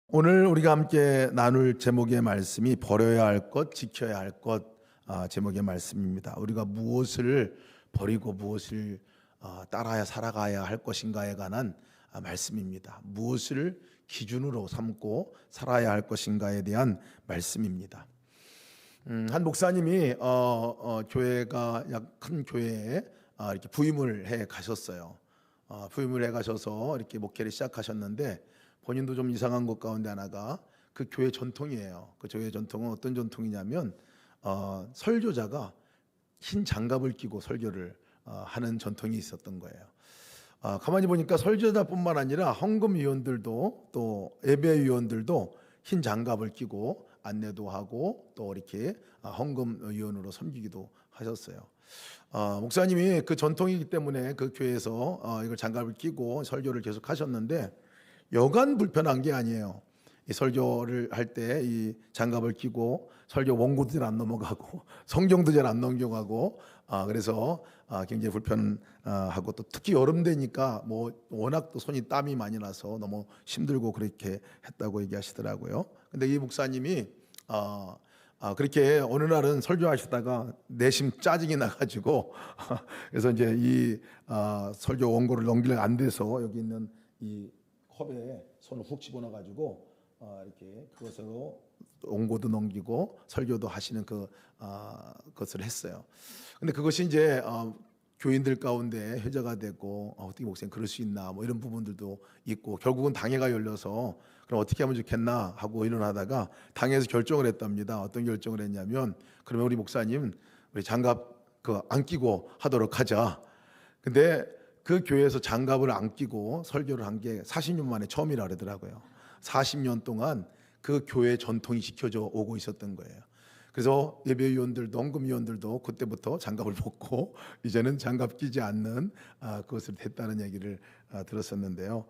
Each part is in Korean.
오늘 우리가 함께 나눌 제목의 말씀이 버려야 할 것, 지켜야 할 것 제목의 말씀입니다. 우리가 무엇을 버리고 무엇을 따라야 살아가야 할 것인가에 관한 말씀입니다. 무엇을 기준으로 삼고 살아야 할 것인가에 대한 말씀입니다. 한 목사님이 교회가 약 큰 교회에 이렇게 부임을 해 가셨어요. 부임을 해 가셔서 이렇게 목회를 시작하셨는데 본인도 좀 이상한 것 가운데 하나가 그 교회 전통이에요. 그 교회 전통은 어떤 전통이냐면 설교자가 흰 장갑을 끼고 설교를 하는 전통이 있었던 거예요. 가만히 보니까 설교자뿐만 아니라 헌금위원들도 또 예배위원들도 흰 장갑을 끼고 안내도 하고 또 이렇게 헌금위원으로 섬기기도 하셨어요. 목사님이 그 전통이기 때문에 그 교회에서 이걸 장갑을 끼고 설교를 계속 하셨는데 여간 불편한 게 아니에요. 이 설교를 할 때 이 장갑을 끼고 설교 원고도 잘 안 넘어가고 성경도 잘 안 넘겨가고 그래서 굉장히 불편하고 또 특히 여름 되니까 뭐 워낙 또 손이 땀이 많이 나서 너무 힘들고 그렇게 했다고 얘기하시더라고요. 근데 이 목사님이 그렇게 어느 날은 설교하시다가 내심 짜증이 나가지고 그래서 이제 이 설교 원고를 넘기려 안 돼서 여기 있는 이 컵에 손을 훅 집어넣어가지고 이렇게 그것으로 원고도 넘기고 설교도 하시는 그것을 했어요. 근데 그것이 이제 교인들 가운데 회자가 되고 어떻게 목사님 그럴 수 있나 뭐 이런 부분들도 있고 결국은 당회가 열려서 그럼 어떻게 하면 좋겠나 하고 의논하다가 당회에서 결정을 했답니다. 어떤 결정을 했냐면 그러면 우리 목사님 우리 장갑 안 끼고 하도록 하자. 근데 그 교회에서 장갑을 안 끼고 설교를 한 게 40년 만에 처음이라 그러더라고요. 40년 동안 그 교회 전통이 지켜져 오고 있었던 거예요. 그래서 예배위원들도 헌금위원들도 그때부터 장갑을 벗고 이제는 장갑 끼지 않는 그것을 했다는 얘기를 들었었는데요.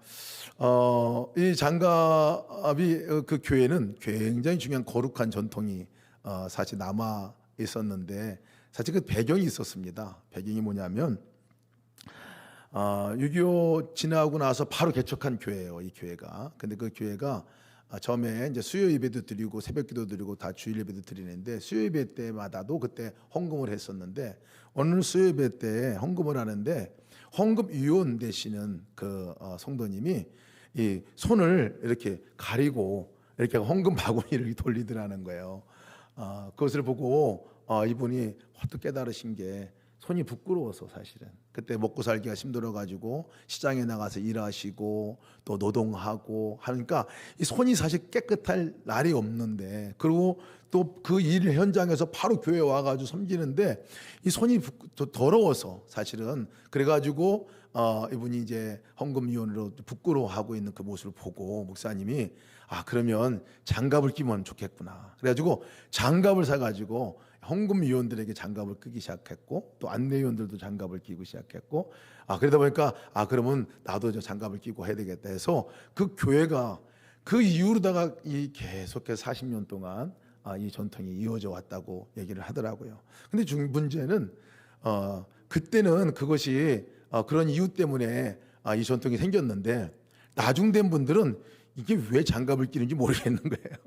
이 장갑이 그 교회는 굉장히 중요한 거룩한 전통이 사실 남아 있었는데 사실 그 배경이 있었습니다. 배경이 뭐냐면 6.25 지나고 나서 바로 개척한 교회예요, 이 교회가. 근데 그 교회가 처음에 이제 수요 예배도 드리고 새벽기도 드리고 다 주일 예배도 드리는데 수요 예배 때마다도 그때 헌금을 했었는데 어느 수요 예배 때 헌금을 하는데 헌금 위원 되시는 그 성도님이 이 손을 이렇게 가리고 이렇게 헌금 바구니를 돌리더라는 거예요. 그것을 보고 이분이 헛헛 깨달으신 게 손이 부끄러워서 사실은 그때 먹고 살기가 힘들어가지고 시장에 나가서 일하시고 또 노동하고 하니까 이 손이 사실 깨끗할 날이 없는데 그리고 또 그 일 현장에서 바로 교회 와가지고 섬기는데 이 손이 더러워서 사실은 그래가지고 이분이 이제 헌금위원으로 부끄러워하고 있는 그 모습을 보고 목사님이 그러면 장갑을 끼면 좋겠구나 그래가지고 장갑을 사가지고 헌금위원들에게 장갑을 끼기 시작했고 또 안내위원들도 장갑을 끼고 시작했고 그러다 보니까 그러면 나도 저 장갑을 끼고 해야 되겠다 해서 그 교회가 그 이후로다가 이 계속해서 40년 동안 이 전통이 이어져 왔다고 얘기를 하더라고요. 근데 문제는 그때는 그것이 그런 이유 때문에 이 전통이 생겼는데 나중된 분들은 이게 왜 장갑을 끼는지 모르겠는 거예요.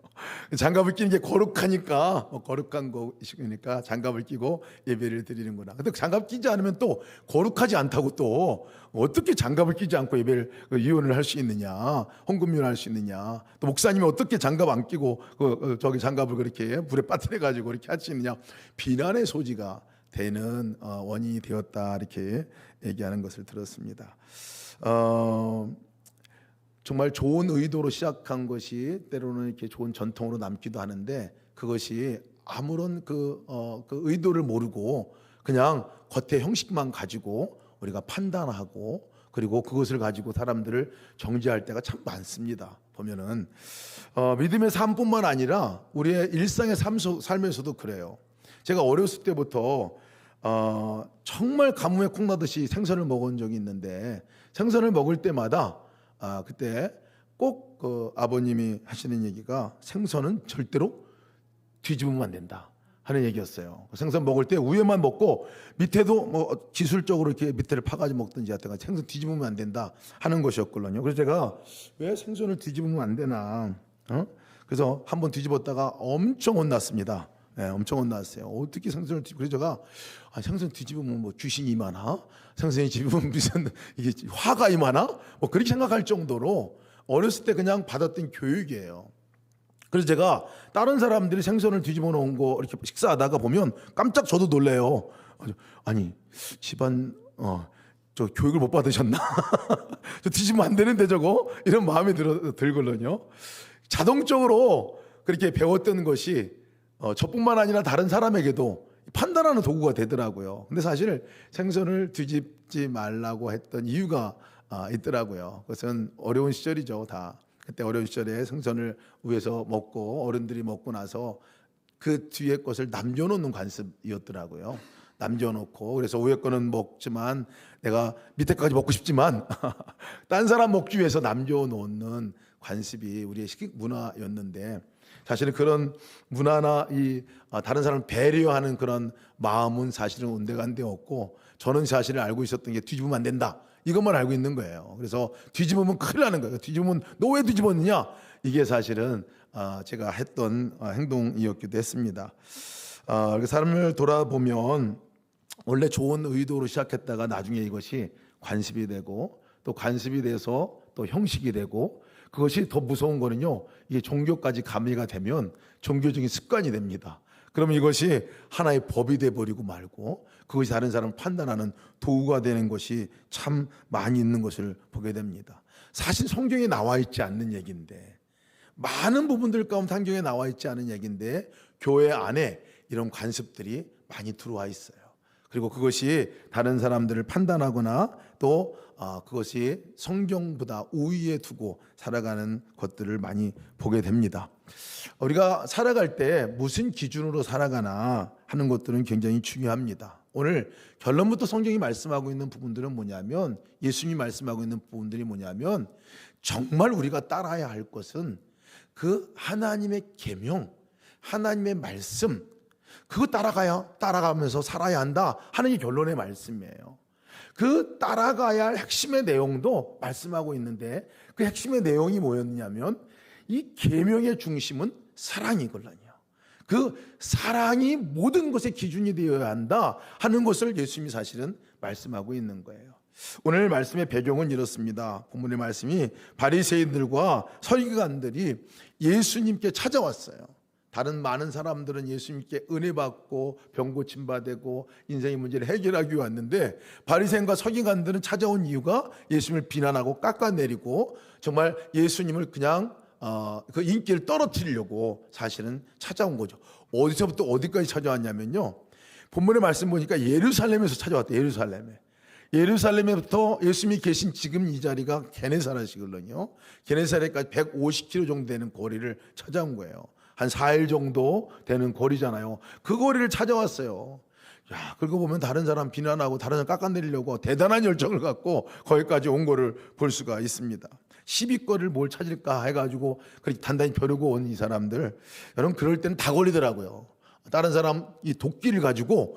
장갑을 끼는 게 거룩하니까 거룩한 것이니까 장갑을 끼고 예배를 드리는구나. 근데 장갑 끼지 않으면 또 거룩하지 않다고 또 어떻게 장갑을 끼지 않고 예배를 이혼을 할 수 있느냐, 헌금위를 할 수 있느냐, 또 목사님이 어떻게 장갑 안 끼고 저기 장갑을 그렇게 불에 빠뜨려 가지고 그렇게 할 수 있느냐 비난의 소지가 되는 원인이 되었다 이렇게 얘기하는 것을 들었습니다. 정말 좋은 의도로 시작한 것이 때로는 이렇게 좋은 전통으로 남기도 하는데 그것이 아무런 그 의도를 모르고 그냥 겉의 형식만 가지고 우리가 판단하고 그리고 그것을 가지고 사람들을 정죄할 때가 참 많습니다. 보면은 믿음의 삶뿐만 아니라 우리의 일상의 삶에서도 그래요. 제가 어렸을 때부터 정말 가뭄에 콩나듯이 생선을 먹은 적이 있는데 생선을 먹을 때마다 그때 꼭 그 아버님이 하시는 얘기가 생선은 절대로 뒤집으면 안 된다 하는 얘기였어요. 생선 먹을 때 위에만 먹고 밑에도 뭐 기술적으로 이렇게 밑에를 파가지고 먹든지 하여튼 생선 뒤집으면 안 된다 하는 것이었거든요. 그래서 제가 왜 생선을 뒤집으면 안 되나 그래서 한번 뒤집었다가 엄청 혼났습니다. 엄청 혼났어요. 어떻게 생선을 뒤집어? 그래서 제가 생선 뒤집으면 뭐 귀신이 임하나? 생선이 뒤집으면 무슨 이게 화가 임하나? 뭐 그렇게 생각할 정도로 어렸을 때 그냥 받았던 교육이에요. 그래서 제가 다른 사람들이 생선을 뒤집어 놓은 거 이렇게 식사하다가 보면 깜짝 저도 놀래요. 아니 집안 저 교육을 못 받으셨나? 저 뒤집으면 안 되는데 저거 이런 마음이 들거든요. 자동적으로 그렇게 배웠던 것이 저뿐만 아니라 다른 사람에게도 판단하는 도구가 되더라고요. 근데 사실 생선을 뒤집지 말라고 했던 이유가 있더라고요. 그것은 어려운 시절이죠, 다. 그때 어려운 시절에 생선을 위에서 먹고 어른들이 먹고 나서 그 뒤에 것을 남겨놓는 관습이었더라고요. 남겨놓고 그래서 위에 거는 먹지만 내가 밑에 까지 먹고 싶지만 딴 사람 먹기 위해서 남겨놓는 관습이 우리의 식객 문화였는데 사실은 그런 문화나 다른 사람을 배려하는 그런 마음은 사실은 온데간데 없고 저는 사실을 알고 있었던 게 뒤집으면 안 된다. 이것만 알고 있는 거예요. 그래서 뒤집으면 큰일 나는 거예요. 뒤집으면 너 왜 뒤집었느냐? 이게 사실은 제가 했던 행동이었기도 했습니다. 사람을 돌아보면 원래 좋은 의도로 시작했다가 나중에 이것이 관습이 되고 또 관습이 돼서 또 형식이 되고 그것이 더 무서운 거는요. 이게 종교까지 가미가 되면 종교적인 습관이 됩니다. 그러면 이것이 하나의 법이 돼버리고 말고 그것이 다른 사람을 판단하는 도구가 되는 것이 참 많이 있는 것을 보게 됩니다. 사실 성경에 나와 있지 않는 얘기인데 많은 부분들 가운데 성경에 나와 있지 않은 얘기인데 교회 안에 이런 관습들이 많이 들어와 있어요. 그리고 그것이 다른 사람들을 판단하거나 또 그것이 성경보다 우위에 두고 살아가는 것들을 많이 보게 됩니다. 우리가 살아갈 때 무슨 기준으로 살아가나 하는 것들은 굉장히 중요합니다. 오늘 결론부터 성경이 말씀하고 있는 부분들은 뭐냐면 예수님이 말씀하고 있는 부분들이 뭐냐면 정말 우리가 따라야 할 것은 그 하나님의 계명, 하나님의 말씀 그거 따라가면서 살아야 한다 하는 게 결론의 말씀이에요. 그 따라가야 할 핵심의 내용도 말씀하고 있는데 그 핵심의 내용이 뭐였냐면 이 계명의 중심은 사랑이거든요. 그 사랑이 모든 것의 기준이 되어야 한다 하는 것을 예수님이 사실은 말씀하고 있는 거예요. 오늘 말씀의 배경은 이렇습니다. 본문의 말씀이 바리새인들과 서기관들이 예수님께 찾아왔어요. 다른 많은 사람들은 예수님께 은혜 받고 병 고침 받고 인생의 문제를 해결하기 위해 왔는데 바리새인과 서기관들은 찾아온 이유가 예수님을 비난하고 깎아내리고 정말 예수님을 그냥 그 인기를 떨어뜨리려고 사실은 찾아온 거죠. 어디서부터 어디까지 찾아왔냐면요. 본문의 말씀 보니까 예루살렘에서 찾아왔대요. 예루살렘에부터 예수님이 계신 지금 이 자리가 게네사렛이거든요. 게네사렛까지 150km 정도 되는 거리를 찾아온 거예요. 한 4일 정도 되는 거리잖아요. 그 거리를 찾아왔어요. 야, 그거 보면 다른 사람 비난하고 다른 사람 깎아내리려고 대단한 열정을 갖고 거기까지 온 거를 볼 수가 있습니다. 시비거리를 뭘 찾을까 해가지고 그렇게 단단히 벼르고 온 이 사람들, 여러분 그럴 때는 다 걸리더라고요. 다른 사람 이 도끼를 가지고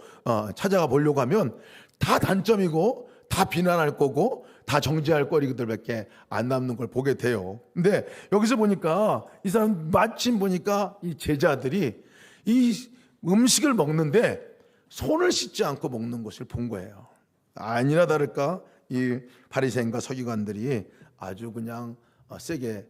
찾아가 보려고 하면 다 단점이고 다 비난할 거고 다 정죄할 거리들밖에 안 남는 걸 보게 돼요. 근데 여기서 보니까 이 사람 마침 보니까 이 제자들이 이 음식을 먹는데 손을 씻지 않고 먹는 것을 본 거예요. 아니나 다를까 이 바리새인과 서기관들이 아주 그냥 세게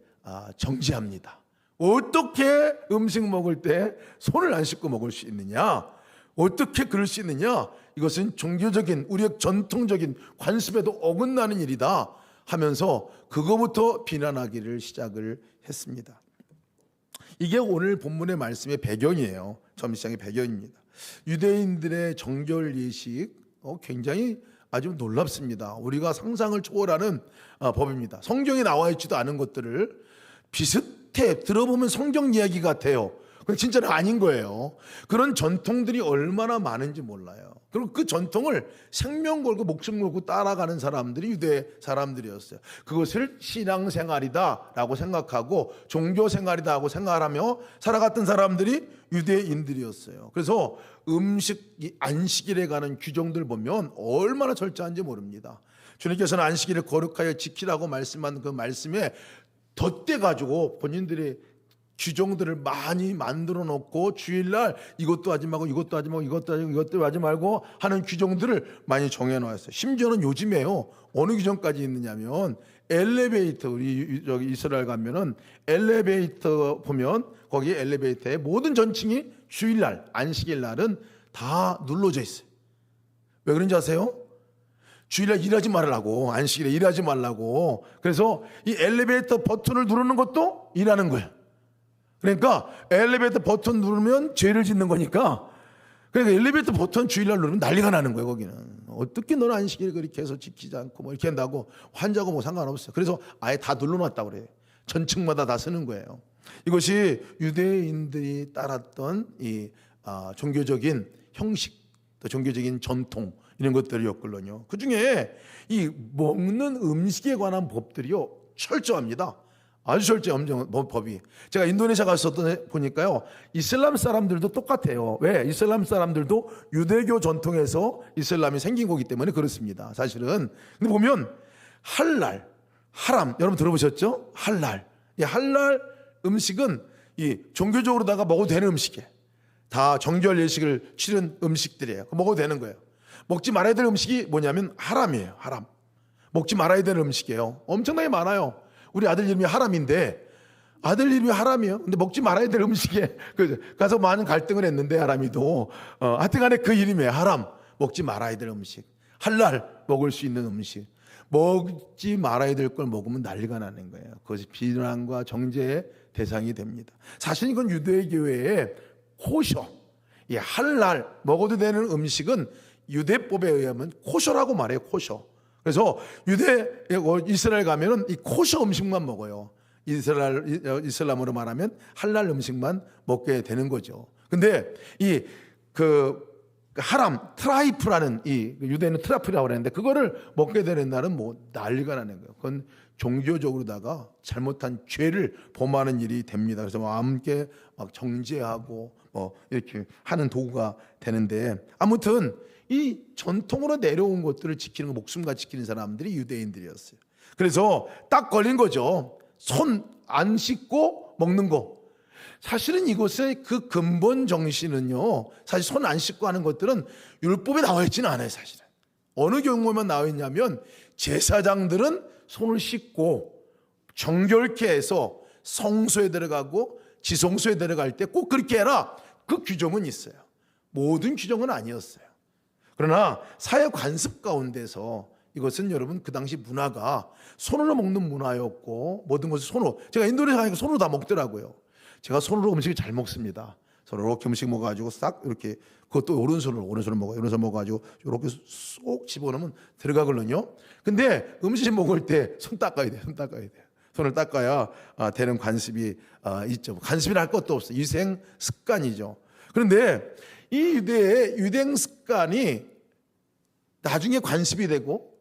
정죄합니다. 어떻게 음식 먹을 때 손을 안 씻고 먹을 수 있느냐? 어떻게 그럴 수 있느냐? 이것은 종교적인 우리의 전통적인 관습에도 어긋나는 일이다 하면서 그거부터 비난하기를 시작을 했습니다. 이게 오늘 본문의 말씀의 배경이에요. 점시장의 배경입니다. 유대인들의 정결 예식 굉장히 아주 놀랍습니다. 우리가 상상을 초월하는 법입니다. 성경에 나와 있지도 않은 것들을 비슷해 들어보면 성경 이야기 같아요. 근데 진짜는 아닌 거예요. 그런 전통들이 얼마나 많은지 몰라요. 그리고 그 전통을 생명 걸고 목숨 걸고 따라가는 사람들이 유대 사람들이었어요. 그것을 신앙생활이다라고 생각하고 종교생활이다 고 생각하며 살아갔던 사람들이 유대인들이었어요. 그래서 음식 안식일에 가는 규정들 보면 얼마나 철저한지 모릅니다. 주님께서는 안식일을 거룩하여 지키라고 말씀한 그 말씀에 덧대가지고 본인들이 규정들을 많이 만들어 놓고 주일날 이것도 하지 말고 이것도 하지 말고 이것도 하지 말고 하는 규정들을 많이 정해 놓았어요. 심지어는 요즘에요, 어느 규정까지 있느냐면 엘리베이터, 우리 여기 이스라엘 가면은 엘리베이터 보면 거기 엘리베이터에 모든 전층이 주일날, 안식일 날은 다 눌러져 있어요. 왜 그런지 아세요? 주일날 일하지 말라고, 안식일에 일하지 말라고. 그래서 이 엘리베이터 버튼을 누르는 것도 일하는 거예요. 그러니까 엘리베이터 버튼 누르면 죄를 짓는 거니까, 그러니까 엘리베이터 버튼 주일날 누르면 난리가 나는 거예요. 거기는 어떻게 너는 안식일 그렇게 해서 지키지 않고 뭐 이렇게 한다고. 환자고 뭐 상관없어요. 그래서 아예 다 눌러놨다고 그래요. 전층마다 다 쓰는 거예요. 이것이 유대인들이 따랐던 이 종교적인 형식, 또 종교적인 전통, 이런 것들이었거든요. 그 중에 이 먹는 음식에 관한 법들이요, 철저합니다. 아주 철저한 법이. 제가 인도네시아 갔었던 보니까요, 이슬람 사람들도 똑같아요. 왜? 이슬람 사람들도 유대교 전통에서 이슬람이 생긴 거기 때문에 그렇습니다. 사실은. 근데 보면 할랄, 하람, 여러분 들어보셨죠? 할랄. 이 할랄 음식은 이 종교적으로다가 먹어도 되는 음식이에요. 다 정결 예식을 치른 음식들이에요. 먹어도 되는 거예요. 먹지 말아야 될 음식이 뭐냐면 하람이에요. 하람. 먹지 말아야 될 음식이에요. 엄청나게 많아요. 우리 아들 이름이 하람인데, 아들 이름이 하람이에요. 근데 먹지 말아야 될 음식에 가서 많은 갈등을 했는데, 하람이도 하여튼간에 그 이름이에요. 하람. 먹지 말아야 될 음식. 할랄, 먹을 수 있는 음식. 먹지 말아야 될 걸 먹으면 난리가 나는 거예요. 그것이 비난과 정죄의 대상이 됩니다. 사실 이건 유대교회의 코셔, 이 할랄, 먹어도 되는 음식은 유대법에 의하면 코셔라고 말해요. 코셔. 그래서 이스라엘 가면은 이 코셔 음식만 먹어요. 이슬람으로 말하면 할랄 음식만 먹게 되는 거죠. 근데 하람, 트라이프라는, 이 유대인은 트라이프라고 그러는데, 그거를 먹게 되는 날은 뭐 난리가 나는 거예요. 그건 종교적으로다가 잘못한 죄를 범하는 일이 됩니다. 그래서 함께 막 정죄하고 뭐 이렇게 하는 도구가 되는데, 아무튼 이 전통으로 내려온 것들을 지키는 거, 목숨같이 지키는 사람들이 유대인들이었어요. 그래서 딱 걸린 거죠. 손 안 씻고 먹는 거. 사실은 이것의 그 근본 정신은요, 사실 손 안 씻고 하는 것들은 율법에 나와 있지는 않아요. 사실은 어느 경우에만 나와 있냐면, 제사장들은 손을 씻고 정결케 해서 성소에 들어가고 지성소에 들어갈 때 꼭 그렇게 해라, 그 규정은 있어요. 모든 규정은 아니었어요. 그러나 사회 관습 가운데서 이것은 여러분 그 당시 문화가 손으로 먹는 문화였고, 모든 것을 손으로, 제가 인도네시아 가니까 손으로 다 먹더라고요. 제가 손으로 음식을 잘 먹습니다. 손으로 이렇게 음식 먹어가지고 싹 이렇게, 그것도 오른손으로 먹어요. 오른손 먹어가지고 이렇게 쏙 집어넣으면 들어가거든요. 근데 음식 먹을 때 손 닦아야 돼요. 손 닦아야 돼요. 손을 닦아야 되는 관습이 있죠. 관습이라 할 것도 없어요. 유생 습관이죠. 그런데 이 유대의 유행 습관이 나중에 관습이 되고,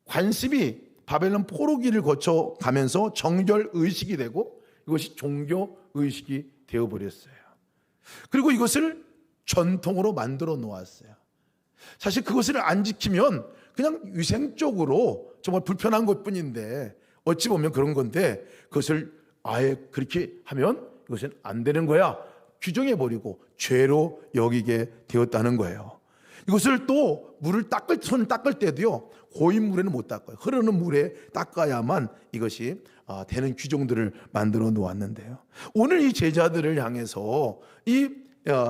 관습이 바벨론 포로기를 거쳐 가면서 정결 의식이 되고, 이것이 종교 의식이 되어버렸어요. 그리고 이것을 전통으로 만들어 놓았어요. 사실 그것을 안 지키면 그냥 위생적으로 정말 불편한 것뿐인데, 어찌 보면 그런 건데, 그것을 아예 그렇게 하면 이것은 안 되는 거야 규정해버리고 죄로 여기게 되었다는 거예요. 이것을 또 손을 닦을 때도요, 고인 물에는 못 닦아요. 흐르는 물에 닦아야만 이것이 되는 규정들을 만들어 놓았는데요. 오늘 이 제자들을 향해서 이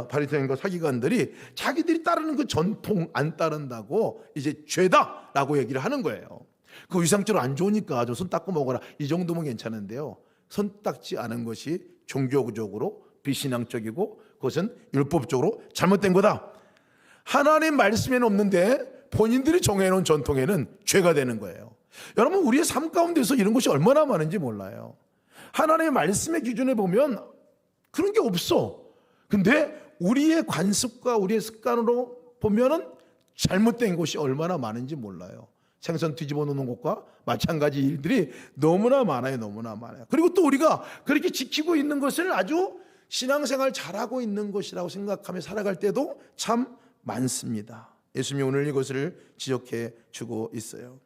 바리새인과 서기관들이 자기들이 따르는 그 전통 안 따른다고 이제 죄다라고 얘기를 하는 거예요. 그 위상적으로 안 좋으니까 좀 손 닦고 먹어라, 이 정도면 괜찮은데요, 손 닦지 않은 것이 종교적으로 비신앙적이고 그것은 율법적으로 잘못된 거다. 하나님 말씀에는 없는데 본인들이 정해놓은 전통에는 죄가 되는 거예요. 여러분, 우리의 삶 가운데서 이런 것이 얼마나 많은지 몰라요. 하나님의 말씀의 기준에 보면 그런 게 없어. 근데 우리의 관습과 우리의 습관으로 보면은 잘못된 것이 얼마나 많은지 몰라요. 생선 뒤집어 놓는 것과 마찬가지 일들이 너무나 많아요. 너무나 많아요. 그리고 또 우리가 그렇게 지키고 있는 것을 아주 신앙생활 잘하고 있는 것이라고 생각하며 살아갈 때도 참 많습니다. 예수님이 오늘 이것을 지적해 주고 있어요.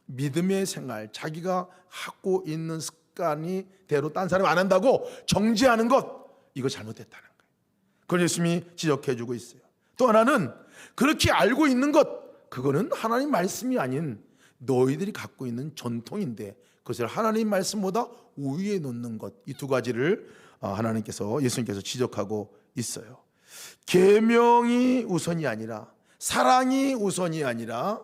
믿음의 생활, 자기가 하고 있는 습관이대로 딴 사람이 안 한다고 정지하는 것, 이거 잘못됐다는 거예요. 그걸 예수님이 지적해 주고 있어요. 또 하나는 그렇게 알고 있는 것, 그거는 하나님 말씀이 아닌 너희들이 갖고 있는 전통인데 그것을 하나님 말씀보다 우위에 놓는 것, 이 두 가지를 예수님께서 지적하고 있어요. 계명이 우선이 아니라, 사랑이 우선이 아니라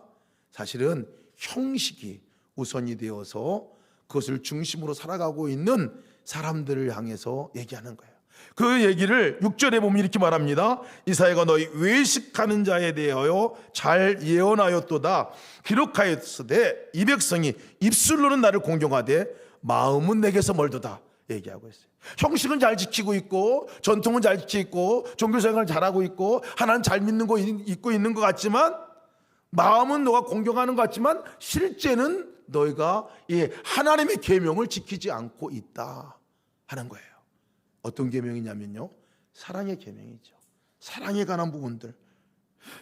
사실은 형식이 우선이 되어서 그것을 중심으로 살아가고 있는 사람들을 향해서 얘기하는 거예요. 그 얘기를 6절에 보면 이렇게 말합니다. 이사야가 너희 외식하는 자에 대하여 잘 예언하였도다. 기록하였으되 이 백성이 입술로는 나를 공경하되 마음은 내게서 멀도다 얘기하고 있어요. 형식은 잘 지키고 있고 전통은 잘 지키고 있고 종교생활을 잘하고 있고 하나님 잘 믿는 거 있고 있는 것 같지만, 마음은 너가 공경하는 것 같지만 실제는 너희가 이 하나님의 계명을 지키지 않고 있다 하는 거예요. 어떤 계명이냐면요, 사랑의 계명이죠. 사랑에 관한 부분들,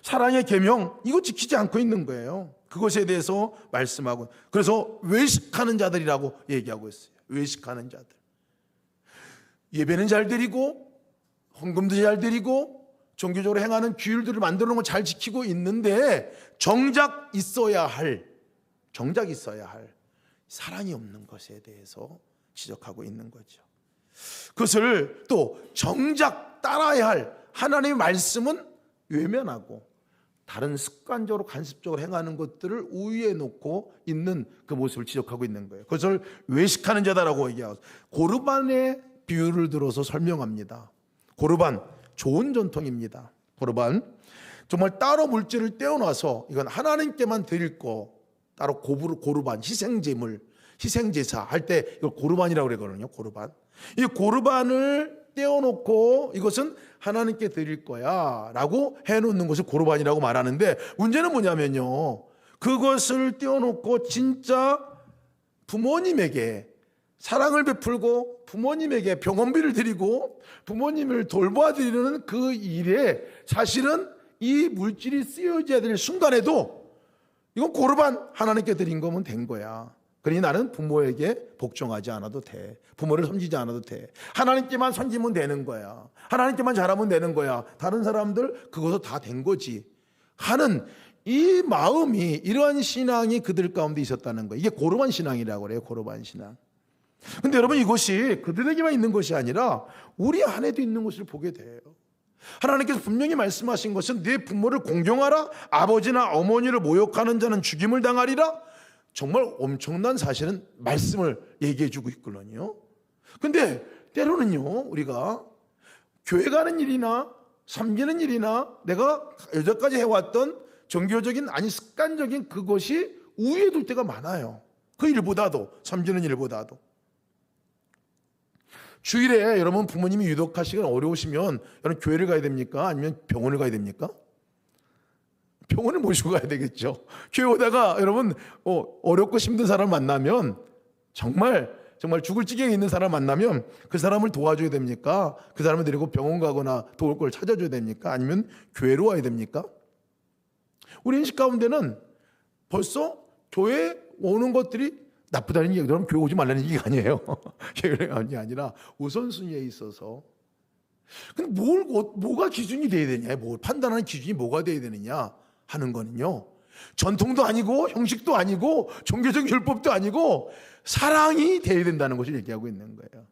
사랑의 계명, 이거 지키지 않고 있는 거예요. 그것에 대해서 말씀하고, 그래서 외식하는 자들이라고 얘기하고 있어요. 외식하는 자들, 예배는 잘 드리고 헌금도 잘 드리고 종교적으로 행하는 규율들을 만들어 놓은 거 잘 지키고 있는데 정작 있어야 할 사랑이 없는 것에 대해서 지적하고 있는 거죠. 그것을 또 정작 따라야 할 하나님의 말씀은 외면하고 다른 습관적으로 간습적으로 행하는 것들을 우위에 놓고 있는 그 모습을 지적하고 있는 거예요. 그것을 외식하는 자다라고 얘기하고, 고르반의 비유를 들어서 설명합니다. 고르반, 좋은 전통입니다. 고르반, 정말 따로 물질을 떼어놔서 이건 하나님께만 드릴 거, 따로 고르반, 희생제물, 희생제사 할 때 이걸 고르반이라고 그러거든요. 고르반. 이 고르반을 떼어놓고 이것은 하나님께 드릴 거야 라고 해놓는 것을 고르반이라고 말하는데, 문제는 뭐냐면요, 그것을 떼어놓고 진짜 부모님에게 사랑을 베풀고 부모님에게 병원비를 드리고 부모님을 돌봐드리는 그 일에 사실은 이 물질이 쓰여져야 될 순간에도 이건 고르반, 하나님께 드린 거면 된 거야. 그러니 나는 부모에게 복종하지 않아도 돼. 부모를 섬기지 않아도 돼. 하나님께만 섬기면 되는 거야. 하나님께만 잘하면 되는 거야. 다른 사람들 그것도 다 된 거지 하는 이 마음이, 이러한 신앙이 그들 가운데 있었다는 거예요. 이게 고르반 신앙이라고 그래요. 고르반 신앙. 근데 여러분, 이것이 그들에게만 있는 것이 아니라 우리 안에도 있는 것을 보게 돼요. 하나님께서 분명히 말씀하신 것은 네 부모를 공경하라, 아버지나 어머니를 모욕하는 자는 죽임을 당하리라. 정말 엄청난 사실은 말씀을 얘기해 주고 있거든요. 근데 때로는요, 우리가 교회 가는 일이나 섬기는 일이나 내가 여태까지 해왔던 종교적인 아니 습관적인 그것이 우위에 둘 때가 많아요. 그 일보다도, 섬기는 일보다도. 주일에 여러분 부모님이 유독하시거나 어려우시면 여러분 교회를 가야 됩니까? 아니면 병원을 가야 됩니까? 병원을 모시고 가야 되겠죠. 교회 오다가 여러분 어렵고 힘든 사람 만나면, 정말 죽을 지경에 있는 사람 만나면 그 사람을 도와줘야 됩니까? 그 사람을 데리고 병원 가거나 도울 걸 찾아줘야 됩니까? 아니면 교회로 와야 됩니까? 우리 인식 가운데는 벌써 교회 오는 것들이 나쁘다는 얘기, 그럼 교회 오지 말라는 얘기가 아니에요. 교회가 아니라 우선순위에 있어서. 근데 뭐가 기준이 돼야 되냐, 뭘 판단하는 기준이 뭐가 돼야 되느냐 하는 거는요, 전통도 아니고 형식도 아니고 종교적 율법도 아니고 사랑이 돼야 된다는 것을 얘기하고 있는 거예요.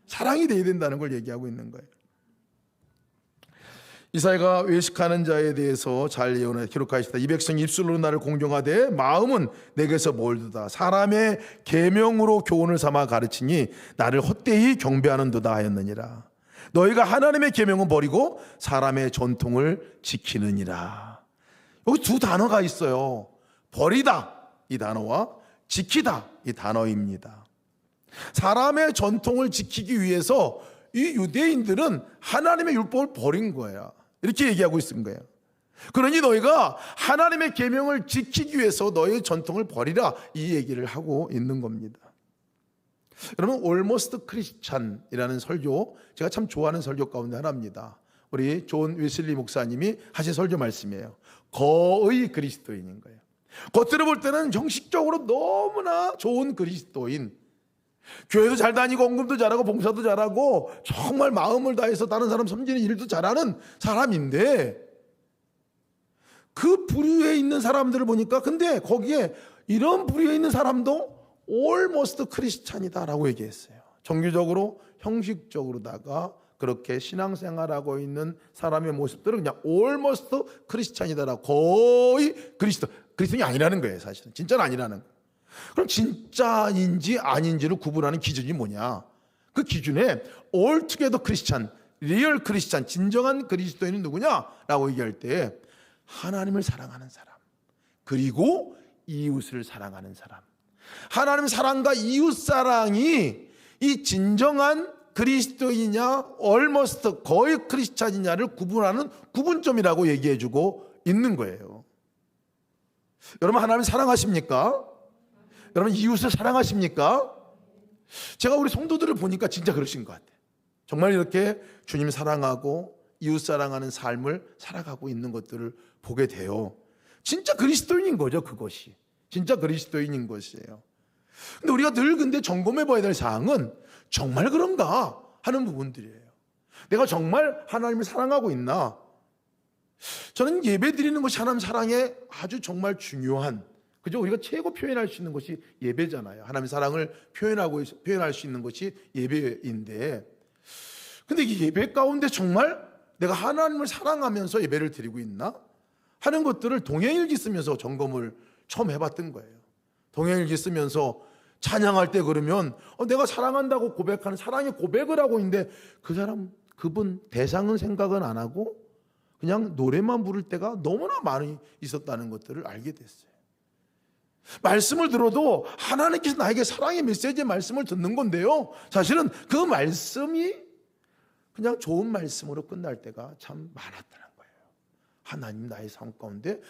사랑이 돼야 된다는 걸 얘기하고 있는 거예요. 이사야가 외식하는 자에 대해서 잘 예언해 기록하시다. 이 백성이 입술로 나를 공경하되 마음은 내게서 멀도다. 사람의 계명으로 교훈을 삼아 가르치니 나를 헛되이 경배하는도다 하였느니라. 너희가 하나님의 계명은 버리고 사람의 전통을 지키느니라. 여기 두 단어가 있어요. 버리다 이 단어와 지키다 이 단어입니다. 사람의 전통을 지키기 위해서 이 유대인들은 하나님의 율법을 버린 거야. 이렇게 얘기하고 있는 거예요. 그러니 너희가 하나님의 계명을 지키기 위해서 너희의 전통을 버리라, 이 얘기를 하고 있는 겁니다. 여러분, Almost Christian이라는 설교, 제가 참 좋아하는 설교 가운데 하나입니다. 우리 존 웨슬리 목사님이 하신 설교 말씀이에요. 거의 그리스도인인 거예요. 겉으로 볼 때는 형식적으로 너무나 좋은 그리스도인, 교회도 잘 다니고 헌금도 잘하고 봉사도 잘하고 정말 마음을 다해서 다른 사람 섬기는 일도 잘하는 사람인데, 그 부류에 있는 사람들을 보니까 근데 거기에 이런 부류에 있는 사람도 almost 크리스찬이다라고 얘기했어요. 정규적으로 형식적으로다가 그렇게 신앙생활하고 있는 사람의 모습들은 그냥 almost 크리스찬이다라고, 거의 그리스도인이 아니라는 거예요. 사실은 진짜는 아니라는 거예요. 그럼 진짜인지 아닌지를 구분하는 기준이 뭐냐? 그 기준에 altogether 크리스찬, 리얼 크리스찬, 진정한 그리스도인은 누구냐라고 얘기할 때 하나님을 사랑하는 사람, 그리고 이웃을 사랑하는 사람. 하나님 사랑과 이웃 사랑이 이 진정한 그리스도이냐 almost 거의 크리스찬이냐를 구분하는 구분점이라고 얘기해주고 있는 거예요. 여러분, 하나님 사랑하십니까? 여러분, 이웃을 사랑하십니까? 제가 우리 성도들을 보니까 진짜 그러신 것 같아요. 정말 이렇게 주님 사랑하고 이웃 사랑하는 삶을 살아가고 있는 것들을 보게 돼요. 진짜 그리스도인인 거죠. 그것이 진짜 그리스도인인 것이에요. 근데 우리가 늘 근데 점검해 봐야 될 사항은 정말 그런가 하는 부분들이에요. 내가 정말 하나님을 사랑하고 있나? 저는 예배 드리는 것이 하나님 사랑에 아주 정말 중요한, 그죠? 우리가 최고 표현할 수 있는 것이 예배잖아요. 하나님 사랑을 표현할 수 있는 것이 예배인데, 근데 이 예배 가운데 정말 내가 하나님을 사랑하면서 예배를 드리고 있나 하는 것들을 동행일기 쓰면서 점검을 처음 해봤던 거예요. 동행일기 쓰면서 찬양할 때 그러면 내가 사랑한다고 고백하는 사랑의 고백을 하고 있는데 그분 대상은 생각은 안 하고 그냥 노래만 부를 때가 너무나 많이 있었다는 것들을 알게 됐어요. 말씀을 들어도 하나님께서 나에게 사랑의 메시지의 말씀을 듣는 건데요, 사실은 그 말씀이 그냥 좋은 말씀으로 끝날 때가 참 많았다는 거예요. 하나님 나의 삶 가운데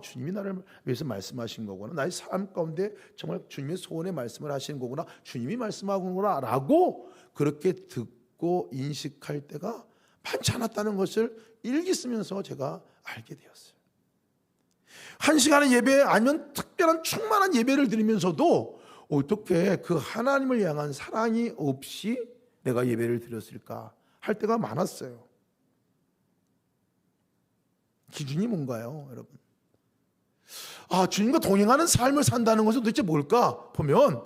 주님이 나를 위해서 말씀하신 거구나, 나의 삶 가운데 정말 주님의 소원의 말씀을 하시는 거구나, 주님이 말씀하구나 라고 그렇게 듣고 인식할 때가 많지 않았다는 것을 일기 쓰면서 제가 알게 되었어요. 한 시간의 예배 아니면 특별한 충만한 예배를 드리면서도 어떻게 그 하나님을 향한 사랑이 없이 내가 예배를 드렸을까 할 때가 많았어요. 기준이 뭔가요, 여러분? 주님과 동행하는 삶을 산다는 것은 도대체 뭘까 보면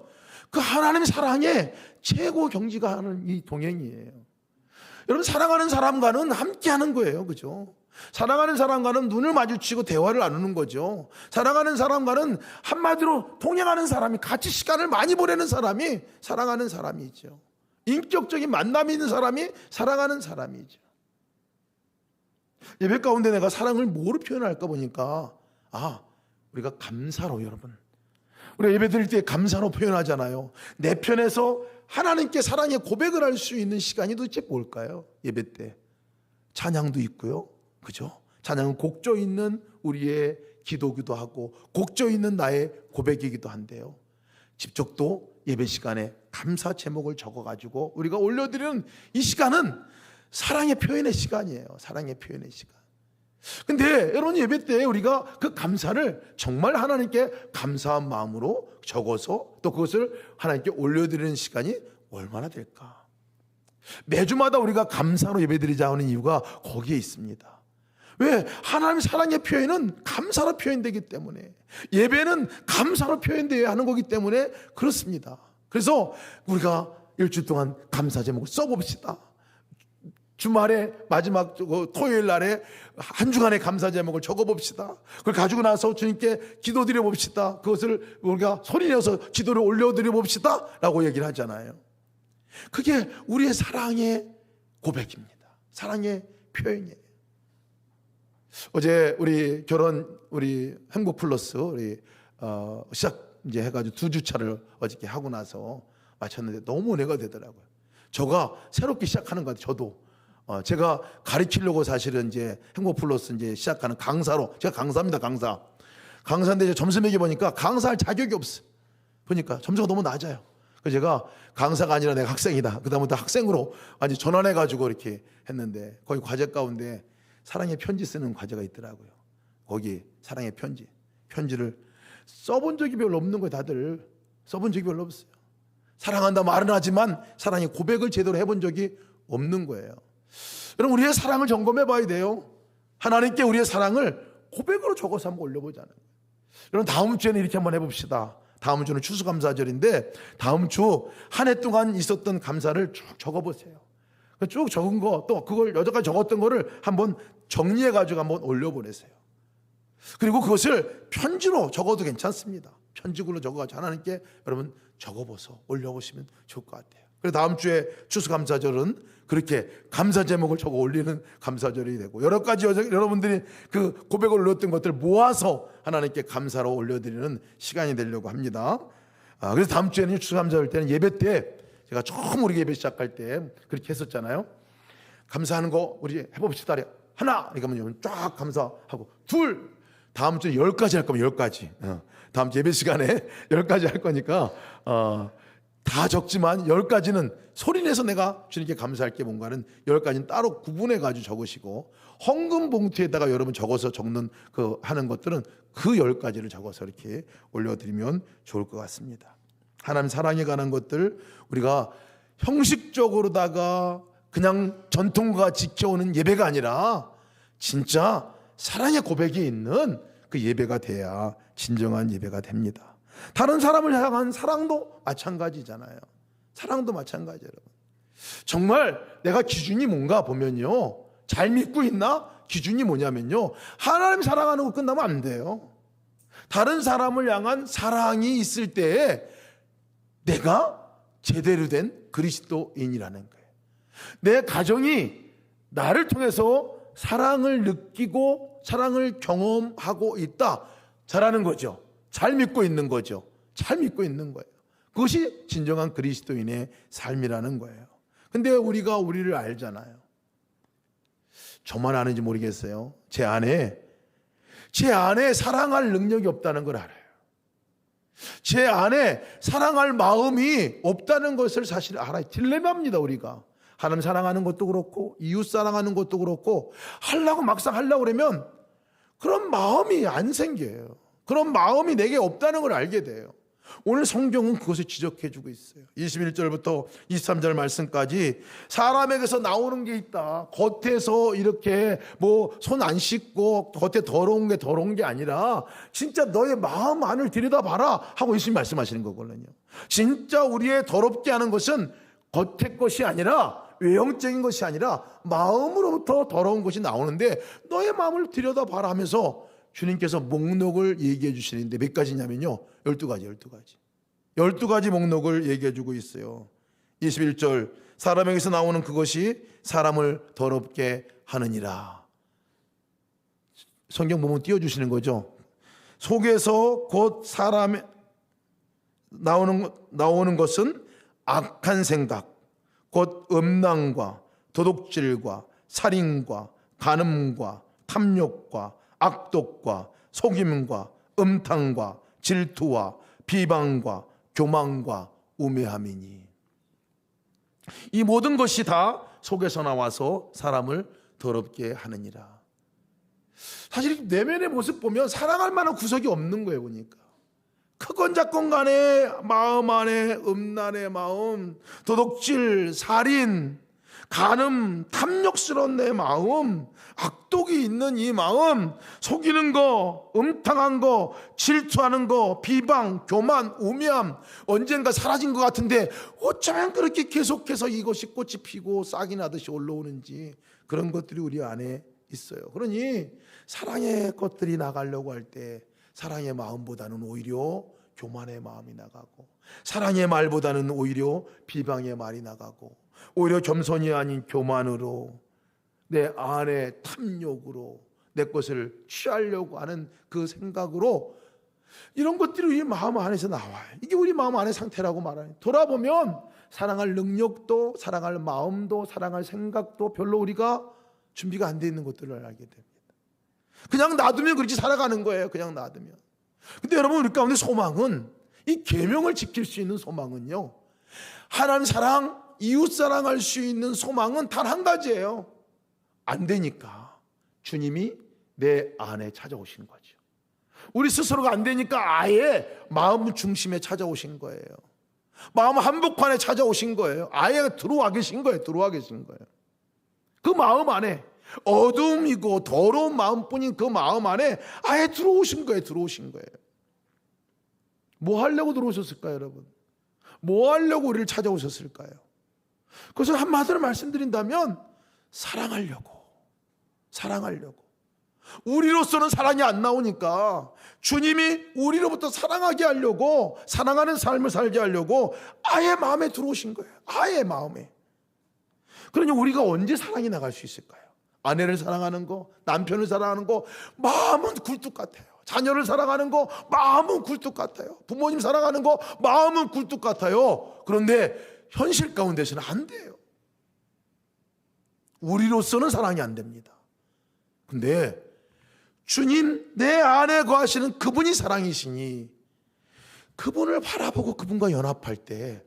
그 하나님의 사랑의 최고 경지가 하는 이 동행이에요. 여러분, 사랑하는 사람과는 함께하는 거예요, 그죠? 사랑하는 사람과는 눈을 마주치고 대화를 나누는 거죠. 사랑하는 사람과는 한마디로 동행하는 사람이, 같이 시간을 많이 보내는 사람이 사랑하는 사람이죠. 인격적인 만남이 있는 사람이 사랑하는 사람이죠. 예배 가운데 내가 사랑을 뭐로 표현할까 보니까 우리가 감사로, 여러분, 우리가 예배 드릴 때 감사로 표현하잖아요. 내 편에서 하나님께 사랑의 고백을 할 수 있는 시간이 도대체 뭘까요? 예배 때 찬양도 있고요, 그죠? 찬양은 곡조 있는 우리의 기도기도 하고 곡조 있는 나의 고백이기도 한데요, 집적도 예배 시간에 감사 제목을 적어가지고 우리가 올려드리는 이 시간은 사랑의 표현의 시간이에요. 사랑의 표현의 시간. 근데 여러분, 예배 때 우리가 그 감사를 정말 하나님께 감사한 마음으로 적어서 또 그것을 하나님께 올려드리는 시간이 얼마나 될까? 매주마다 우리가 감사로 예배드리자 하는 이유가 거기에 있습니다. 왜? 하나님의 사랑의 표현은 감사로 표현되기 때문에, 예배는 감사로 표현되어야 하는 거기 때문에 그렇습니다. 그래서 우리가 일주일 동안 감사 제목을 써봅시다. 주말에 마지막 토요일 날에 한 주간의 감사 제목을 적어봅시다. 그걸 가지고 나서 주님께 기도드려 봅시다. 그것을 우리가 소리내서 기도를 올려드려 봅시다 라고 얘기를 하잖아요. 그게 우리의 사랑의 고백입니다. 사랑의 표현이에요. 어제 우리 행복 플러스 시작 이제 해가지고 2주차를 어저께 하고 나서 마쳤는데 너무 은혜가 되더라고요. 저가 새롭게 시작하는 것 같아요. 저도 제가 가르치려고 사실은 이제 행복 플러스 이제 시작하는 강사로, 제가 강사입니다. 강사인데 이제 점수 매겨 보니까 강사할 자격이 없어. 보니까 점수가 너무 낮아요. 그래서 제가 강사가 아니라 내가 학생이다. 그다음부터 학생으로 완전 전환해가지고 이렇게 했는데, 거기 과제 가운데 사랑의 편지 쓰는 과제가 있더라고요. 거기 사랑의 편지를 써본 적이 별로 없는 거예요. 다들 써본 적이 별로 없어요. 사랑한다 말은 하지만 사랑의 고백을 제대로 해본 적이 없는 거예요. 여러분, 우리의 사랑을 점검해 봐야 돼요. 하나님께 우리의 사랑을 고백으로 적어서 한번 올려보자는 거예요. 여러분, 다음 주에는 이렇게 한번 해봅시다. 다음 주는 추수감사절인데 다음 주 한 해 동안 있었던 감사를 쭉 적어보세요. 쭉 적은 거, 또 그걸 여태까지 적었던 거를 한번 정리해가지고 한번 올려보내세요. 그리고 그것을 편지로 적어도 괜찮습니다. 편지글로 적어가지고 하나님께 여러분 적어보서 올려보시면 좋을 것 같아요. 그래서 다음 주에 추수감사절은 그렇게 감사 제목을 적어 올리는 감사절이 되고, 여러 가지 여러분들이 그 고백을 올렸던 것들을 모아서 하나님께 감사로 올려드리는 시간이 되려고 합니다. 그래서 다음 주에는 추수감사절 때는 예배 때, 제가 처음 우리 예배 시작할 때 그렇게 했었잖아요. 감사하는 거 우리 해봅시다. 하나, 그러면 쫙 감사하고, 둘, 다음 주에 10가지 할 거면 10가지. 다음 주 예배 시간에 10가지 할 거니까 다 적지만 10가지는 소리내서 내가 주님께 감사할 게 뭔가는 10가지는 따로 구분해가지고 적으시고, 헌금 봉투에다가 여러분 적어서 적는 그 하는 것들은 그 10가지를 적어서 이렇게 올려드리면 좋을 것 같습니다. 하나님 사랑에 관한 것들, 우리가 형식적으로다가 그냥 전통과 지켜오는 예배가 아니라 진짜 사랑의 고백이 있는 그 예배가 돼야 진정한 예배가 됩니다. 다른 사람을 향한 사랑도 마찬가지잖아요. 사랑도 마찬가지예요, 여러분. 정말 내가 기준이 뭔가 보면요, 잘 믿고 있나? 기준이 뭐냐면요, 하나님 사랑하는 거 끝나면 안 돼요. 다른 사람을 향한 사랑이 있을 때에 내가 제대로 된 그리스도인이라는 거예요. 내 가정이 나를 통해서 사랑을 느끼고 사랑을 경험하고 있다, 잘하는 거죠. 잘 믿고 있는 거죠. 잘 믿고 있는 거예요. 그것이 진정한 그리스도인의 삶이라는 거예요. 근데 우리가 우리를 알잖아요. 저만 아는지 모르겠어요. 제 안에 사랑할 능력이 없다는 걸 알아요. 제 안에 사랑할 마음이 없다는 것을 사실 알아요. 딜레마입니다, 우리가. 하나님 사랑하는 것도 그렇고 이웃 사랑하는 것도 그렇고 막상 하려고 그러면 그런 마음이 안 생겨요. 그런 마음이 내게 없다는 걸 알게 돼요. 오늘 성경은 그것을 지적해 주고 있어요. 21절부터 23절 말씀까지 사람에게서 나오는 게 있다. 겉에서 이렇게 뭐 손 안 씻고 겉에 더러운 게 아니라 진짜 너의 마음 안을 들여다봐라 하고 예수님 말씀하시는 거거든요. 진짜 우리의 더럽게 하는 것은 겉의 것이 아니라, 외형적인 것이 아니라 마음으로부터 더러운 것이 나오는데 너의 마음을 들여다봐라 하면서 주님께서 목록을 얘기해 주시는데 몇 가지냐면요, 12가지 12가지 목록을 얘기해 주고 있어요. 21절, 사람에게서 나오는 그것이 사람을 더럽게 하느니라. 성경 보면 띄워주시는 거죠. 속에서 곧 사람에 나오는 것은 악한 생각, 곧 음란과 도둑질과 살인과 간음과 탐욕과 악독과 속임과 음탕과 질투와 비방과 교만과 우매함이니, 이 모든 것이 다 속에서 나와서 사람을 더럽게 하느니라. 사실 내면의 모습 보면 사랑할 만한 구석이 없는 거예요. 보니까 크건 작건 간에 마음 안에 음란의 마음, 도둑질, 살인, 간음, 탐욕스러운 내 마음, 악독이 있는 이 마음, 속이는 거, 음탕한 거, 질투하는 거, 비방, 교만, 우매함, 언젠가 사라진 것 같은데 어쩌면 그렇게 계속해서 이것이 꽃이 피고 싹이 나듯이 올라오는지, 그런 것들이 우리 안에 있어요. 그러니 사랑의 것들이 나가려고 할 때 사랑의 마음보다는 오히려 교만의 마음이 나가고, 사랑의 말보다는 오히려 비방의 말이 나가고, 오히려 겸손이 아닌 교만으로, 내 안에 탐욕으로 내 것을 취하려고 하는 그 생각으로, 이런 것들이 우리 마음 안에서 나와요. 이게 우리 마음 안의 상태라고 말하는. 돌아보면 사랑할 능력도, 사랑할 마음도, 사랑할 생각도 별로 우리가 준비가 안 돼 있는 것들을 알게 됩니다. 그냥 놔두면 그렇게 살아가는 거예요. 그냥 놔두면. 근데 여러분, 우리 가운데 소망은, 이 계명을 지킬 수 있는 소망은요, 하나님 사랑, 이웃 사랑할 수 있는 소망은 단 한 가지예요. 안 되니까 주님이 내 안에 찾아오신 거죠. 우리 스스로가 안 되니까 아예 마음 중심에 찾아오신 거예요. 마음 한복판에 찾아오신 거예요. 아예 들어와 계신 거예요. 들어와 계신 거예요. 그 마음 안에 어둠이고 더러운 마음뿐인 그 마음 안에 아예 들어오신 거예요. 들어오신 거예요. 뭐 하려고 들어오셨을까요, 여러분? 뭐 하려고 우리를 찾아오셨을까요? 그래서 한마디로 말씀드린다면 사랑하려고. 우리로서는 사랑이 안 나오니까 주님이 우리로부터 사랑하게 하려고, 사랑하는 삶을 살게 하려고 아예 마음에 들어오신 거예요. 아예 마음에. 그러니 우리가 언제 사랑이 나갈 수 있을까요? 아내를 사랑하는 거, 남편을 사랑하는 거 마음은 굴뚝 같아요. 자녀를 사랑하는 거 마음은 굴뚝 같아요. 부모님 사랑하는 거 마음은 굴뚝 같아요. 그런데 현실 가운데서는 안 돼요. 우리로서는 사랑이 안 됩니다. 근데 주님 내 안에 거하시는 그분이 사랑이시니 그분을 바라보고 그분과 연합할 때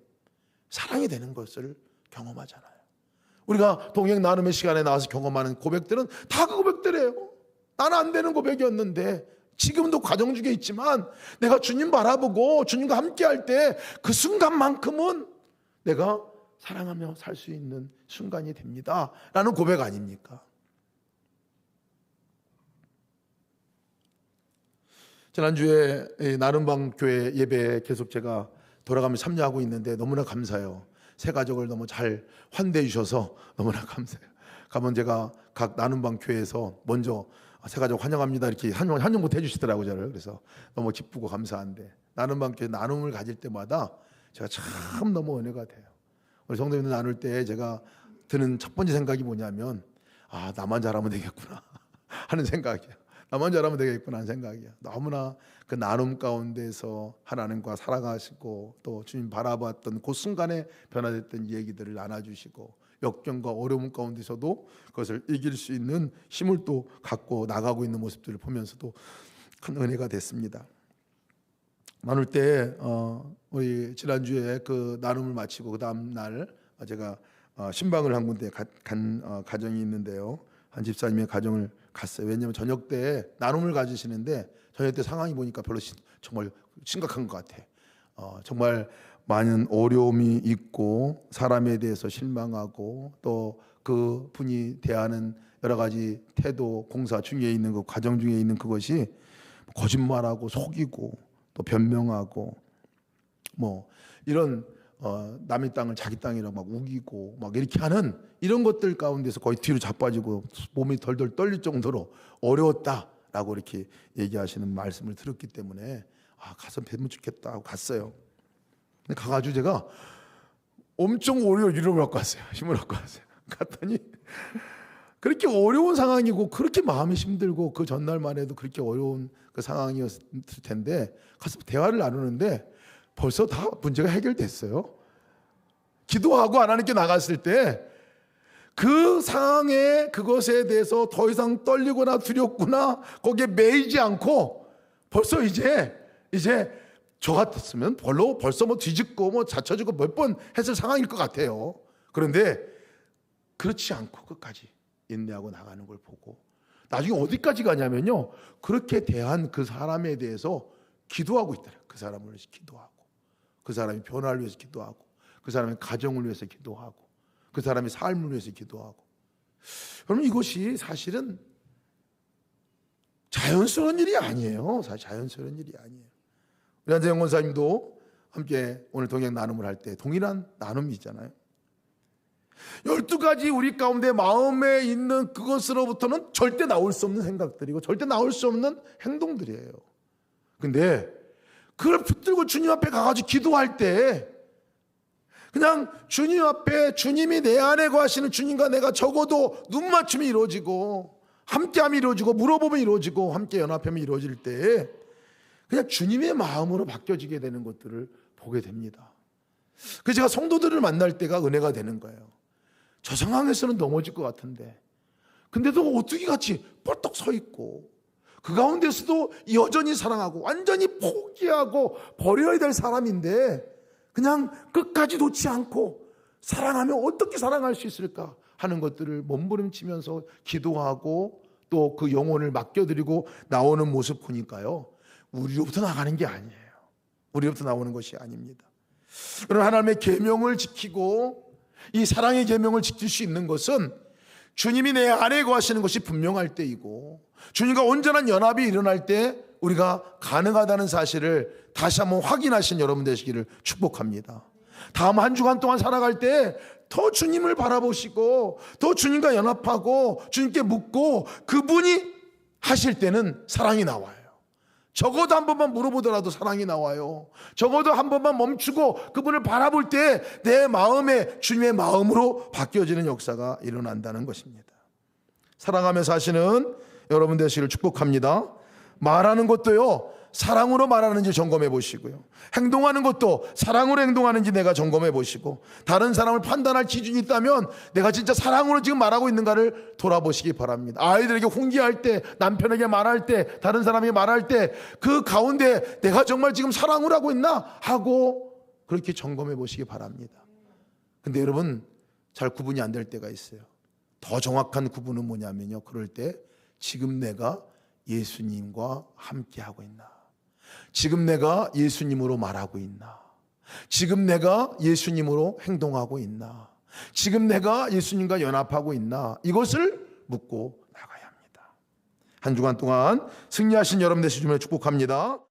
사랑이 되는 것을 경험하잖아요. 우리가 동행 나눔의 시간에 나와서 경험하는 고백들은 다 그 고백들이에요. 나는 안 되는 고백이었는데 지금도 과정 중에 있지만 내가 주님 바라보고 주님과 함께 할 때 그 순간만큼은 내가 사랑하며 살 수 있는 순간이 됩니다 라는 고백 아닙니까? 지난주에 나눔방 교회 예배에 계속 제가 돌아가며 참여하고 있는데 너무나 감사해요. 새 가족을 너무 잘 환대해 주셔서 너무나 감사해요. 가면 제가 각 나눔방 교회에서 먼저 새 가족 환영합니다 이렇게 환영부터 해주시더라고요. 저를. 그래서 너무 기쁘고 감사한데 나눔방 교회 나눔을 가질 때마다 제가 참 너무 은혜가 돼요. 우리 성도님들 나눌 때 제가 드는 첫 번째 생각이 뭐냐면 나만 잘하면 되겠구나 하는 생각이에요. 나만 잘하면 되겠구나 하는 생각이에요. 너무나 그 나눔 가운데서 하나님과 살아가시고 또 주님 바라봤던 그 순간에 변화됐던 얘기들을 나눠주시고 역경과 어려움 가운데서도 그것을 이길 수 있는 힘을 또 갖고 나가고 있는 모습들을 보면서도 큰 은혜가 됐습니다. 나눌 때 우리 지난주에 그 나눔을 마치고 그 다음 날 제가 신방을 한 군데 간 가정이 있는데요. 한 집사님의 가정을 갔어요. 왜냐하면 저녁 때 나눔을 가지시는데 저녁 때 상황이 보니까 별로 정말 심각한 것 같아. 정말 많은 어려움이 있고 사람에 대해서 실망하고 또 그 분이 대하는 여러 가지 태도, 공사 중에 있는 그 과정 중에 있는 그것이 거짓말하고 속이고 또 변명하고 뭐 이런 남의 땅을 자기 땅이라고 막 우기고 막 이렇게 하는 이런 것들 가운데서 거의 뒤로 자빠지고 몸이 덜덜 떨릴 정도로 어려웠다라고 이렇게 얘기하시는 말씀을 들었기 때문에 가서 뵈면 좋겠다 하고 갔어요. 근데 가가지고 제가 엄청 어려운 위로를 갖고 왔어요. 힘을 갖고 왔어요. 갔더니 그렇게 어려운 상황이고 그렇게 마음이 힘들고 그 전날만 해도 그렇게 어려운 그 상황이었을 텐데 가서 대화를 나누는데 벌써 다 문제가 해결됐어요. 기도하고 하나님께 나갔을 때 그 상황에 그것에 대해서 더 이상 떨리거나 두렵거나 거기에 매이지 않고 벌써 이제 저 같았으면 벌써 뭐 뒤집고 뭐 자쳐지고 몇 번 했을 상황일 것 같아요. 그런데 그렇지 않고 끝까지 인내하고 나가는 걸 보고 나중에 어디까지 가냐면요. 그렇게 대한 그 사람에 대해서 기도하고 있더라고요. 그 사람을 위해서 기도하고 그 사람이 변화를 위해서 기도하고 그 사람의 가정을 위해서 기도하고 그 사람의 삶을 위해서 기도하고. 그러면 이것이 사실은 자연스러운 일이 아니에요. 사실 자연스러운 일이 아니에요. 우리 한재영 권사님도 함께 오늘 동행 나눔을 할 때 동일한 나눔이잖아요. 12가지 우리 가운데 마음에 있는 그것으로부터는 절대 나올 수 없는 생각들이고 절대 나올 수 없는 행동들이에요. 근데 그걸 붙들고 주님 앞에 가가지고 기도할 때 그냥 주님 앞에 주님이 내 안에 거하시는 주님과 내가 적어도 눈맞춤이 이루어지고 함께함이 이루어지고 물어보면 이루어지고 함께 연합하면 이루어질 때 그냥 주님의 마음으로 바뀌어지게 되는 것들을 보게 됩니다. 그래서 제가 성도들을 만날 때가 은혜가 되는 거예요. 저 상황에서는 넘어질 것 같은데 근데도 오뚜기 같이 뻘떡 서 있고 그 가운데서도 여전히 사랑하고 완전히 포기하고 버려야 될 사람인데 그냥 끝까지 놓지 않고 사랑하면 어떻게 사랑할 수 있을까 하는 것들을 몸부림치면서 기도하고 또 그 영혼을 맡겨드리고 나오는 모습 보니까요. 우리로부터 나가는 게 아니에요. 우리로부터 나오는 것이 아닙니다. 그런 하나님의 계명을 지키고 이 사랑의 계명을 지킬 수 있는 것은 주님이 내 안에 거하시는 것이 분명할 때이고 주님과 온전한 연합이 일어날 때 우리가 가능하다는 사실을 다시 한번 확인하신 여러분 되시기를 축복합니다. 다음 한 주간 동안 살아갈 때 더 주님을 바라보시고 더 주님과 연합하고 주님께 묻고 그분이 하실 때는 사랑이 나와요. 적어도 한 번만 물어보더라도 사랑이 나와요. 적어도 한 번만 멈추고 그분을 바라볼 때 내 마음에 주님의 마음으로 바뀌어지는 역사가 일어난다는 것입니다. 사랑하며 사시는 여러분 되시기를 축복합니다. 말하는 것도요, 사랑으로 말하는지 점검해 보시고요. 행동하는 것도 사랑으로 행동하는지 내가 점검해 보시고, 다른 사람을 판단할 기준이 있다면 내가 진짜 사랑으로 지금 말하고 있는가를 돌아보시기 바랍니다. 아이들에게 훈계할 때, 남편에게 말할 때, 다른 사람에게 말할 때 그 가운데 내가 정말 지금 사랑으로 하고 있나 하고 그렇게 점검해 보시기 바랍니다. 근데 여러분, 잘 구분이 안 될 때가 있어요. 더 정확한 구분은 뭐냐면요, 그럴 때 지금 내가 예수님과 함께하고 있나, 지금 내가 예수님으로 말하고 있나, 지금 내가 예수님으로 행동하고 있나, 지금 내가 예수님과 연합하고 있나, 이것을 묻고 나가야 합니다. 한 주간 동안 승리하신 여러분 되시기를 축복합니다.